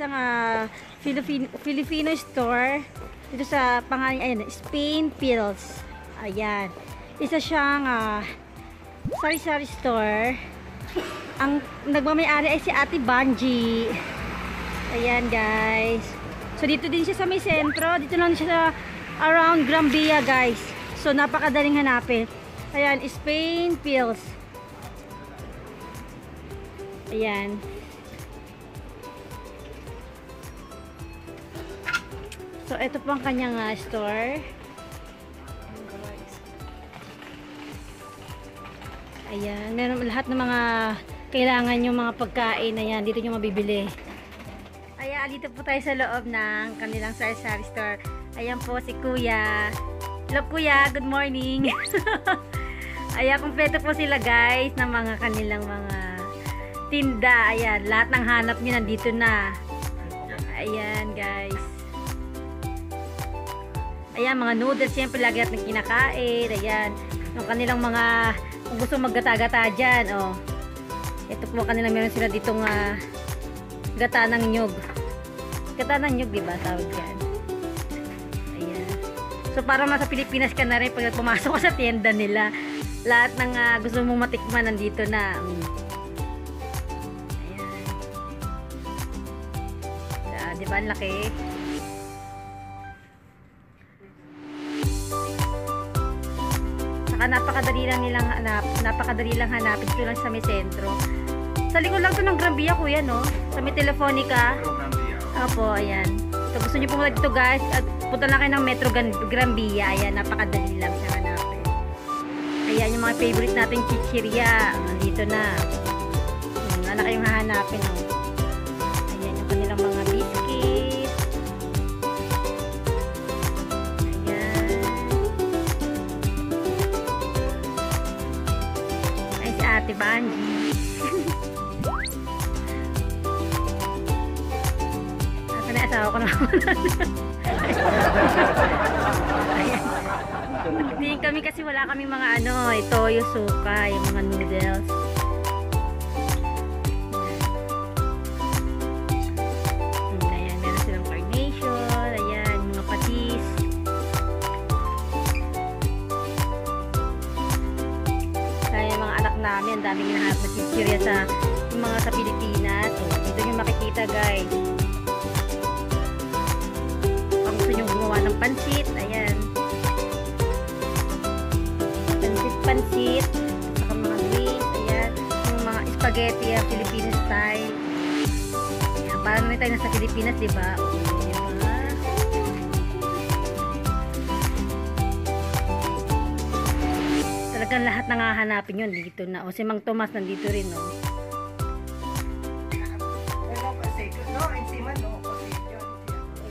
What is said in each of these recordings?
isang Filipino store dito sa pangalan, ayan, Spain Pills. Ayan. Isa siyang sari-sari store. Ang nagmamay-ari ay si Ate Banji. Ayan, guys. So, dito din siya sa may sentro. Dito lang siya sa around Grambia, guys. So, napakadaling hanapin. Ayan, Spain Pills. Ayan. So, ito po ang kanyang store. Ayan. Meron lahat ng mga kailangan yung mga pagkain. Ayan, dito nyo mabibili. Ayan, dito po tayo sa loob ng kanilang sari-sari store. Ayan po si Kuya. Hello, Kuya. Good morning. Ayan, kompleto po sila, guys, ng mga kanilang mga tinda. Ayan, lahat ng hanap nyo nandito na. Ayan, guys. Ayan, mga noodles, siyempre lagi natin kinakain. Ayan, yung kanilang mga, kung gusto maggata-gata dyan, oh. Ito po kanilang meron sila ditong gata ng nyug. Gata ng nyug, diba? Tawag yan. Ayan. So, parang nasa Pilipinas ka na rin pag pumasok ka sa tienda nila. Lahat ng gusto mong matikman nandito na. Ayan. Diba, ang laki? Napakadali lang nilang napakadali lang hanapin. Ito lang sa may sentro. Sa likod lang to ng Grambia, Kuya, no? Sa may Telefonica. Opo, ayan. So, gusto niyo pumunta dito, guys, at punta lang kayo ng Metro Grambia. Ayan, napakadali lang siya hanapin. Ayan, yung mga favorite nating chichirya. Nandito na. Wala na kayong hahanapin, no? Ayan, yung kanilang mga biscuit. Ate Banji. Ito na asawa ko naman. Tingin kami kasi wala kami mga toyo, suka, yung mga noodles. Ayan, meron silang carnation, ayan, mga patis. Namin, ang daming hinahanap na chichirya sa mga sa Pilipinas. So, dito nyo makikita, guys. Kung gusto nyo gumawa ng pansit, ayan. Pansit, saka mga drinks, ayan. Yung mga spaghetti, Filipino style. Ayan, parang naman tayo nasa Pilipinas, diba? Talagang lahat ng hahanapin yun dito na. O si Mang Tomas nandito rin, no?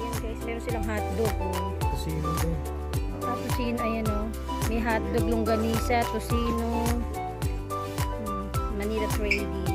Ayan, guys, meron silang hotdog, oh. Tosino din. Tosino, ayan, oh. May hotdog, longganisa, tosino, Manila trading.